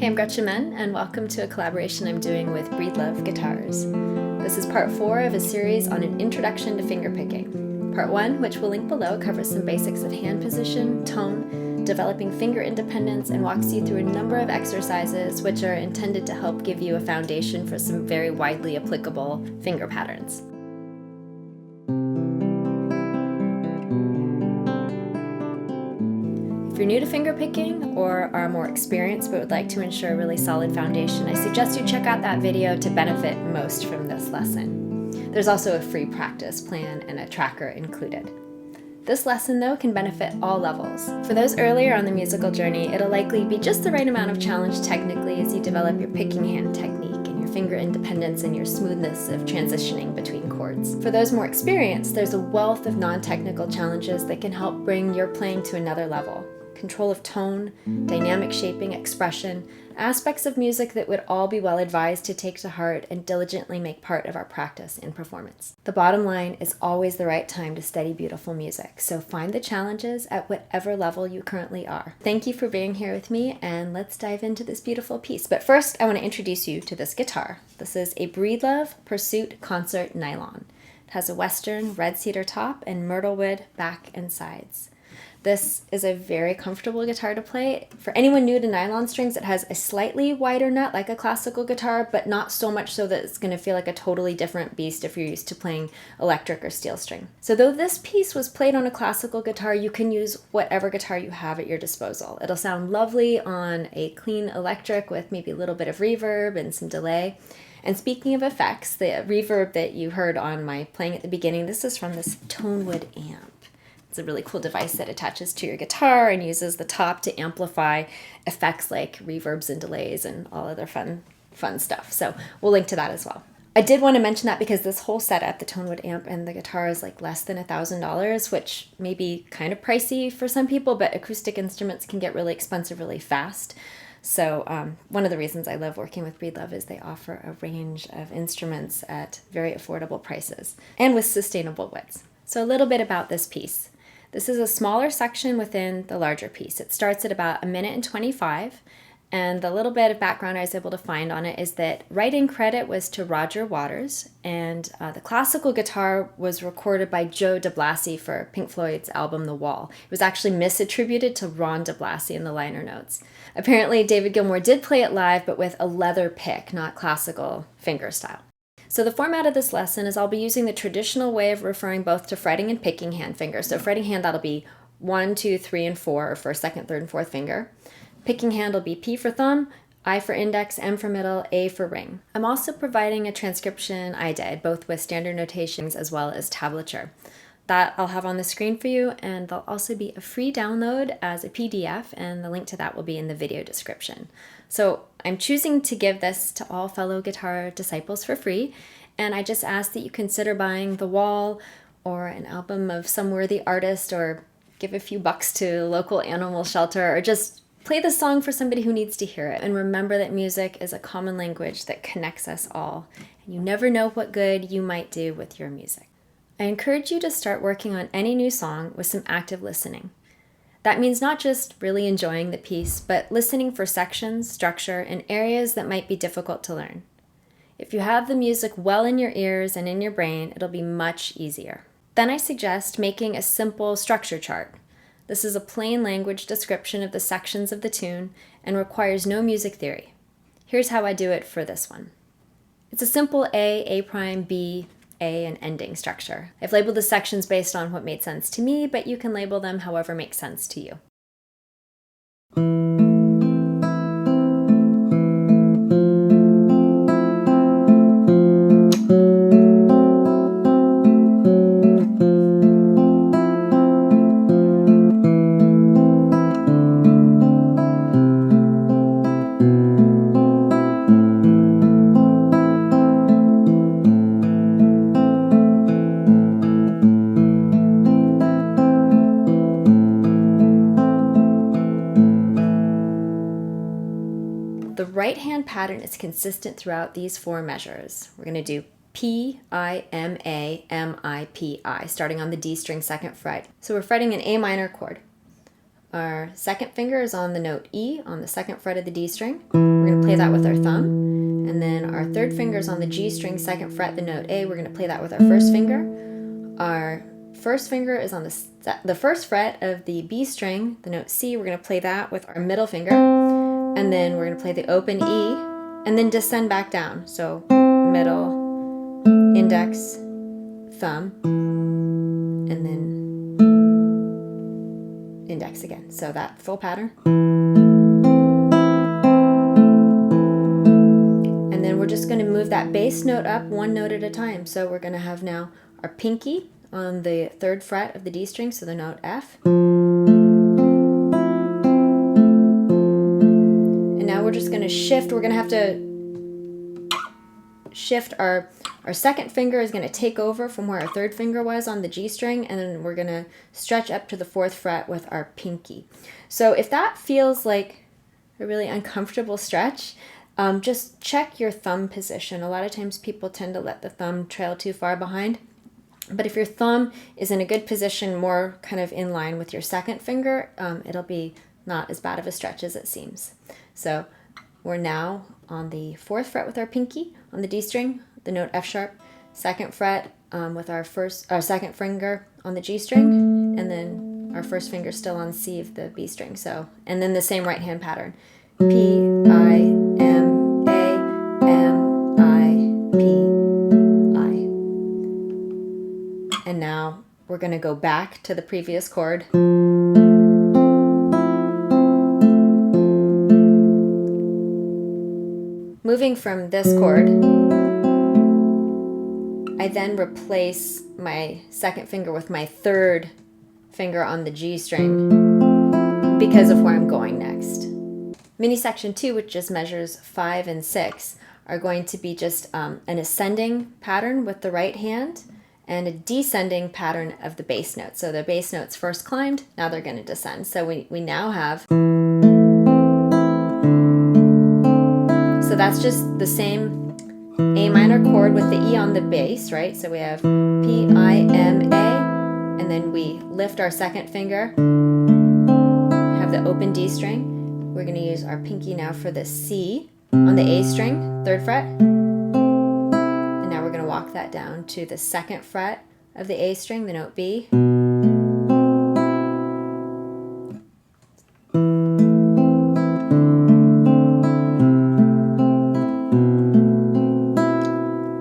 Hey, I'm Gretchen Men, and welcome to a collaboration I'm doing with Breedlove Guitars. This is part 4 of a series on an introduction to fingerpicking. Part 1, which we'll link below, covers some basics of hand position, tone, developing finger independence, and walks you through a number of exercises which are intended to help give you a foundation for some very widely applicable finger patterns. If you're new to fingerpicking or are more experienced but would like to ensure a really solid foundation, I suggest you check out that video to benefit most from this lesson. There's also a free practice plan and a tracker included. This lesson, though, can benefit all levels. For those earlier on the musical journey, it'll likely be just the right amount of challenge technically as you develop your picking hand technique and your finger independence and your smoothness of transitioning between chords. For those more experienced, there's a wealth of non-technical challenges that can help bring your playing to another level. Control of tone, dynamic shaping, expression, aspects of music that would all be well advised to take to heart and diligently make part of our practice and performance. The bottom line is always the right time to study beautiful music, so find the challenges at whatever level you currently are. Thank you for being here with me, and let's dive into this beautiful piece. But first, I want to introduce you to this guitar. This is a Breedlove Pursuit Concert Nylon. It has a western red cedar top and myrtlewood back and sides. This is a very comfortable guitar to play. For anyone new to nylon strings, it has a slightly wider nut like a classical guitar, but not so much so that it's going to feel like a totally different beast if you're used to playing electric or steel string. So though this piece was played on a classical guitar, you can use whatever guitar you have at your disposal. It'll sound lovely on a clean electric with maybe a little bit of reverb and some delay. And speaking of effects, the reverb that you heard on my playing at the beginning, this is from this Tonewood amp. It's a really cool device that attaches to your guitar and uses the top to amplify effects like reverbs and delays and all other fun stuff. So we'll link to that as well. I did want to mention that because this whole setup, the Tonewood amp and the guitar, is like less than $1,000, which may be kind of pricey for some people, but acoustic instruments can get really expensive really fast. So one of the reasons I love working with Breedlove is they offer a range of instruments at very affordable prices and with sustainable widths. So a little bit about this piece. This is a smaller section within the larger piece. It starts at about 1:25, and the little bit of background I was able to find on it is that writing credit was to Roger Waters, and the classical guitar was recorded by Joe DeBlasi for Pink Floyd's album The Wall. It was actually misattributed to Ron DeBlasi in the liner notes. Apparently, David Gilmour did play it live, but with a leather pick, not classical finger style. So the format of this lesson is I'll be using the traditional way of referring both to fretting and picking hand fingers. So fretting hand, that'll be 1, 2, 3, and 4, or first, second, third, and fourth finger. Picking hand will be P for thumb, I for index, M for middle, A for ring. I'm also providing a transcription I did, both with standard notations as well as tablature. That I'll have on the screen for you, and there'll also be a free download as a PDF, and the link to that will be in the video description. So I'm choosing to give this to all fellow guitar disciples for free, and I just ask that you consider buying The Wall or an album of some worthy artist, or give a few bucks to a local animal shelter, or just play the song for somebody who needs to hear it. And remember that music is a common language that connects us all, and you never know what good you might do with your music. I encourage you to start working on any new song with some active listening. That means not just really enjoying the piece, but listening for sections, structure, and areas that might be difficult to learn. If you have the music well in your ears and in your brain, it'll be much easier. Then I suggest making a simple structure chart. This is a plain language description of the sections of the tune and requires no music theory. Here's how I do it for this one. It's a simple A prime, B, A, and ending structure. I've labeled the sections based on what made sense to me, but you can label them however makes sense to you. The right hand pattern is consistent throughout these 4 measures. We're going to do P, I, M, A, M, I, P, I, starting on the D string 2nd fret. So we're fretting an A minor chord. Our second finger is on the note E on the second fret of the D string. We're going to play that with our thumb. And then our third finger is on the G string, second fret, the note A. We're going to play that with our first finger. Our first finger is on the first fret of the B string, the note C. We're going to play that with our middle finger. And then we're going to play the open E and then descend back down. So middle, index, thumb, and then index again. So that full pattern. And then we're just going to move that bass note up one note at a time. So we're going to have now our pinky on the third fret of the D string, so the note F. And now we're just going to shift. We're going to have to shift our second finger is going to take over from where our third finger was on the G string, and then we're going to stretch up to the fourth fret with our pinky. So if that feels like a really uncomfortable stretch, just check your thumb position. A lot of times people tend to let the thumb trail too far behind. But if your thumb is in a good position, more kind of in line with your second finger, it'll be not as bad of a stretch as it seems. So we're now on the fourth fret with our pinky on the D string, the note F sharp, second fret with our second finger on the G string, and then our first finger still on C of the B string. So, and then the same right hand pattern, P, I, M, A, M, I, P, I. And now we're going to go back to the previous chord. Moving from this chord, I then replace my second finger with my third finger on the G string because of where I'm going next. Mini section 2, which just measures 5 and 6, are going to be just an ascending pattern with the right hand and a descending pattern of the bass notes. So the bass notes first climbed, now they're going to descend. So we now have, so that's just the same A minor chord with the E on the bass, right? So we have P, I, M, A, and then we lift our second finger, have the open D string. We're going to use our pinky now for the C on the A string, third fret. And now we're going to walk that down to the second fret of the A string, the note B.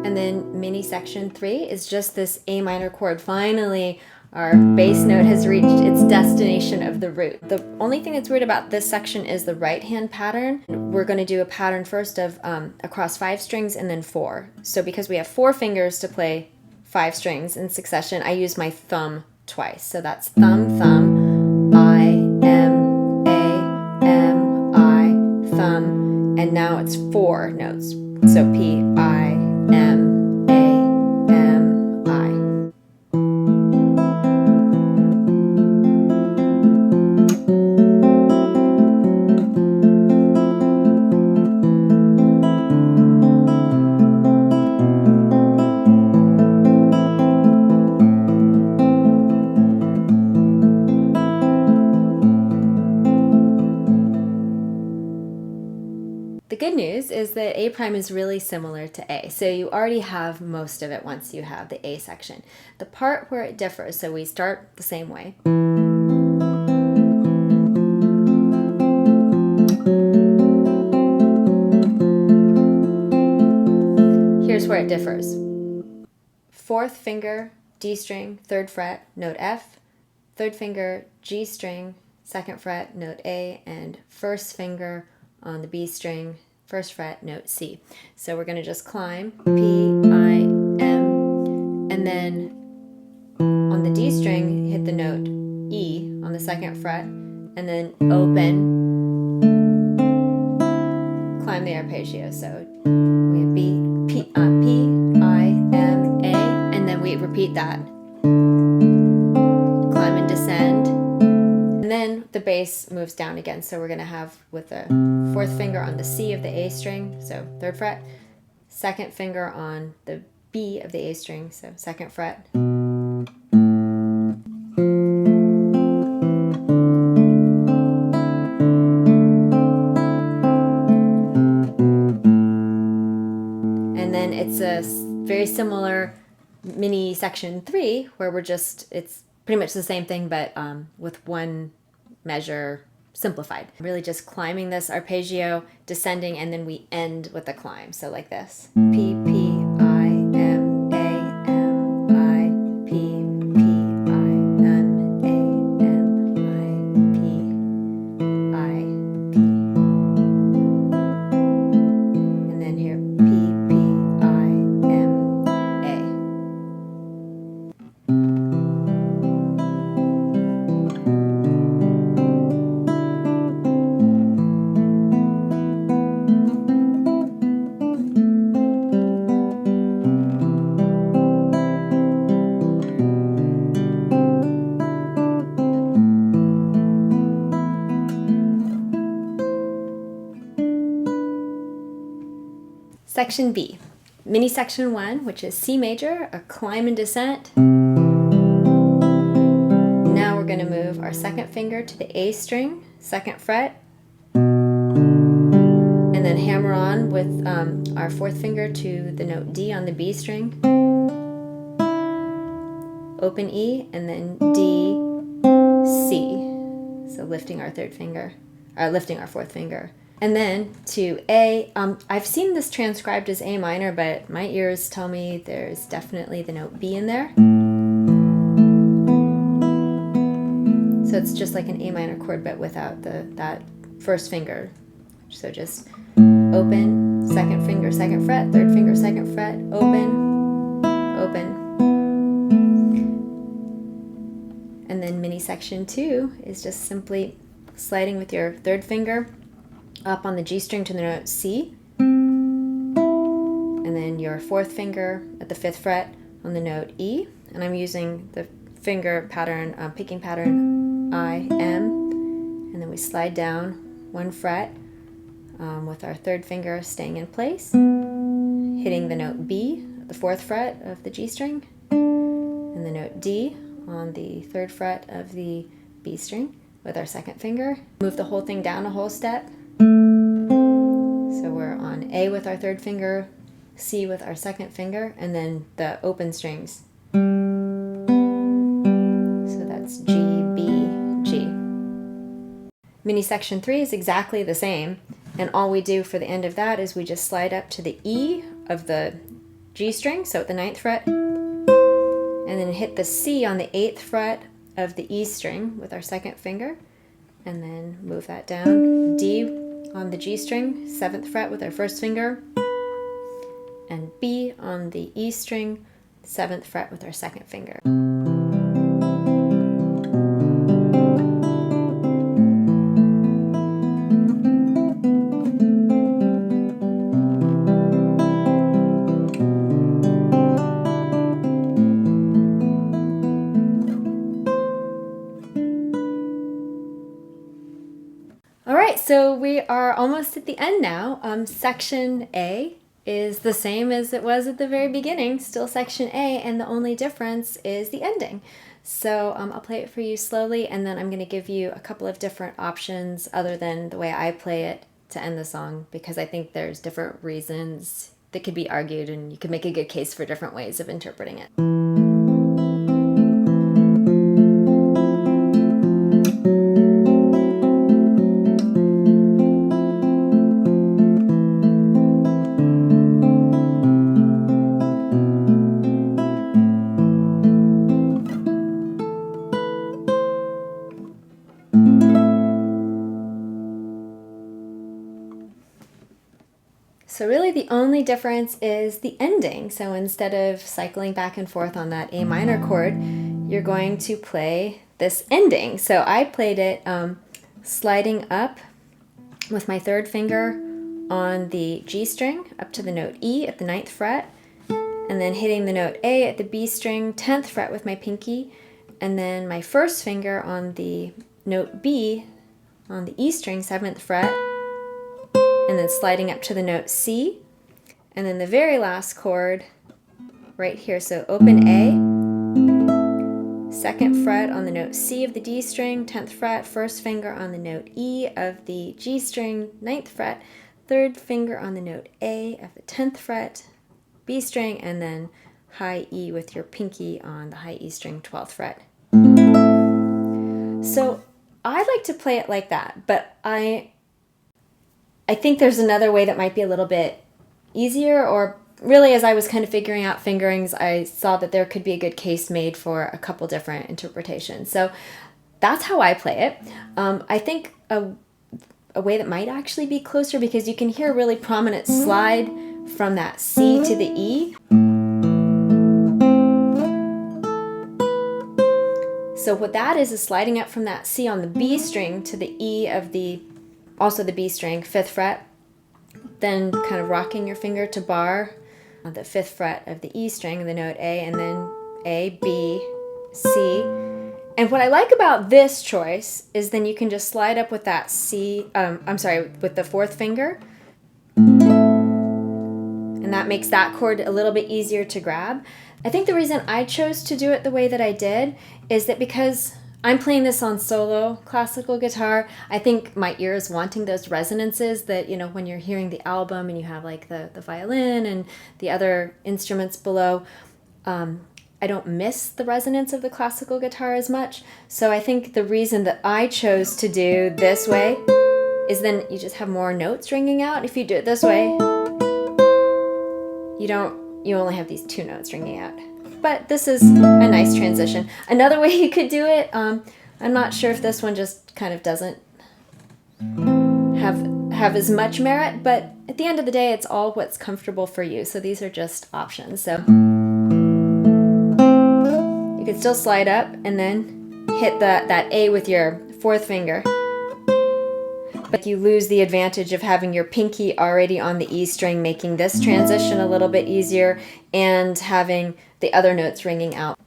And then mini section 3 is just this A minor chord. Finally, our bass note has reached its destination of the root. The only thing that's weird about this section is the right hand pattern. We're going to do a pattern first of across 5 strings and then 4. So because we have 4 fingers to play 5 strings in succession, I use my thumb twice. So that's thumb, thumb, I, M, A, M, I, thumb, and now it's 4 notes. So P, I, M, The good news is that A prime is really similar to A, so you already have most of it once you have the A section. The part where it differs, so we start the same way. Here's where it differs. Fourth finger, D string, third fret, note F, third finger, G string, second fret, note A, and first finger on the B string, first fret, note C. So we're going to just climb P, I, M, and then on the D string, hit the note E on the second fret, and then open, climb the arpeggio. So we have B, P, I, M, A, and then we repeat that. Climb and descend. And then the bass moves down again. So we're going to have with the fourth finger on the C of the A string, so third fret, second finger on the B of the A string, so second fret. very similar mini section 3 where it's pretty much the same thing, but with one measure simplified. Really just climbing this arpeggio, descending, and then we end with a climb. So like this. P, P, I, M, A, M, I, P, P, I, M, A, M, I, P, I, P. And then here, P, P, I, M, A. Section B, mini section 1, which is C major, a climb and descent. Now we're going to move our second finger to the A string, 2nd fret, and then hammer on with our 4th finger to the note D on the B string, open E, and then D, C. So lifting our 3rd finger, or lifting our 4th finger. And then to A, I've seen this transcribed as A minor, but my ears tell me there's definitely the note B in there. So it's just like an A minor chord, but without that 1st finger. So just open, 2nd finger, 2nd fret, 3rd finger, 2nd fret, open, open. And then mini section 2 is just simply sliding with your 3rd finger up on the G string to the note C, and then your 4th finger at the 5th fret on the note E, and I'm using the finger pattern, picking pattern I, M, and then we slide down 1 fret with our 3rd finger staying in place, hitting the note B at the 4th fret of the G string, and the note D on the 3rd fret of the B string with our 2nd finger. Move the whole thing down a whole step. So we're on A with our 3rd finger, C with our 2nd finger, and then the open strings. So that's G, B, G. Mini section 3 is exactly the same, and all we do for the end of that is we just slide up to the E of the G string, so at the 9th fret, and then hit the C on the 8th fret of the E string with our 2nd finger, and then move that down. D on the G string, 7th fret with our 1st finger, and B on the E string, 7th fret with our 2nd finger. Alright, so we are almost at the end now. Section A is the same as it was at the very beginning, still section A, and the only difference is the ending. So I'll play it for you slowly, and then I'm going to give you a couple of different options other than the way I play it to end the song, because I think there's different reasons that could be argued, and you could make a good case for different ways of interpreting it. So really the only difference is the ending. So instead of cycling back and forth on that A minor chord, you're going to play this ending. So I played it sliding up with my 3rd finger on the G string up to the note E at the 9th fret, and then hitting the note A at the B string, 10th fret with my pinky, and then my 1st finger on the note B on the E string, 7th fret, and then sliding up to the note C, and then the very last chord right here, so open A, 2nd fret on the note C of the D string, 10th fret, 1st finger on the note E of the G string, 9th fret, 3rd finger on the note A of the 10th fret, B string, and then high E with your pinky on the high E string 12th fret. So I like to play it like that, but I think there's another way that might be a little bit easier, or really as I was kind of figuring out fingerings, I saw that there could be a good case made for a couple different interpretations. So that's how I play it. I think a way that might actually be closer, because you can hear a really prominent slide from that C to the E. So what that is sliding up from that C on the B string to the E of also the B string, 5th fret, then kind of rocking your finger to bar on the 5th fret of the E string, the note A, and then A, B, C. And what I like about this choice is then you can just slide up with that C, with the 4th finger. And that makes that chord a little bit easier to grab. I think the reason I chose to do it the way that I did is that because I'm playing this on solo classical guitar, I think my ear is wanting those resonances that, you know, when you're hearing the album and you have like the violin and the other instruments below, I don't miss the resonance of the classical guitar as much. So I think the reason that I chose to do this way is then you just have more notes ringing out. If you do it this way, you only have these 2 notes ringing out. But this is a nice transition. Another way you could do it, I'm not sure if this one just kind of doesn't have as much merit, but at the end of the day, it's all what's comfortable for you. So these are just options. So you could still slide up and then hit that A with your 4th finger. But you lose the advantage of having your pinky already on the E string, making this transition a little bit easier, and having the other notes ringing out.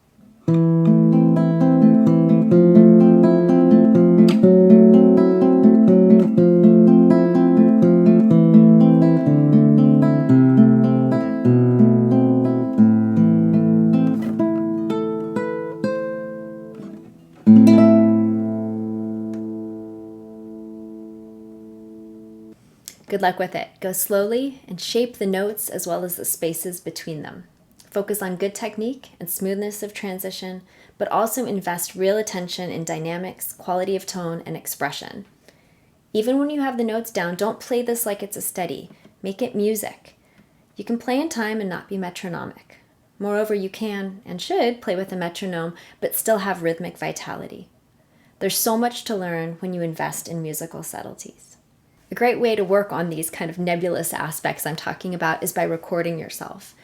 Good luck with it. Go slowly and shape the notes as well as the spaces between them. Focus on good technique and smoothness of transition, but also invest real attention in dynamics, quality of tone, and expression. Even when you have the notes down, don't play this like it's a steady. Make it music. You can play in time and not be metronomic. Moreover, you can and should play with a metronome, but still have rhythmic vitality. There's so much to learn when you invest in musical subtleties. A great way to work on these kind of nebulous aspects I'm talking about is by recording yourself.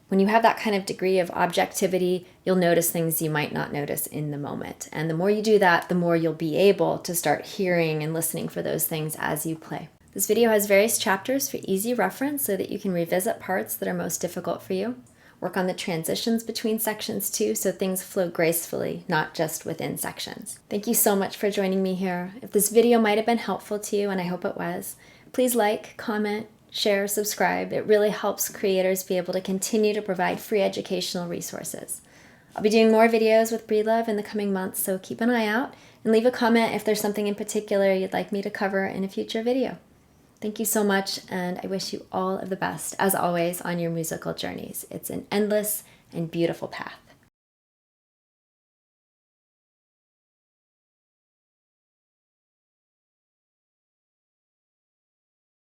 When you have that kind of degree of objectivity, you'll notice things you might not notice in the moment. And the more you do that, the more you'll be able to start hearing and listening for those things as you play. This video has various chapters for easy reference so that you can revisit parts that are most difficult for you. Work on the transitions between sections too, so things flow gracefully, not just within sections. Thank you so much for joining me here. If this video might have been helpful to you, and I hope it was, please like, comment, share, subscribe. It really helps creators be able to continue to provide free educational resources. I'll be doing more videos with Breedlove in the coming months, so keep an eye out and leave a comment if there's something in particular you'd like me to cover in a future video. Thank you so much, and I wish you all of the best, as always, on your musical journeys. It's an endless and beautiful path.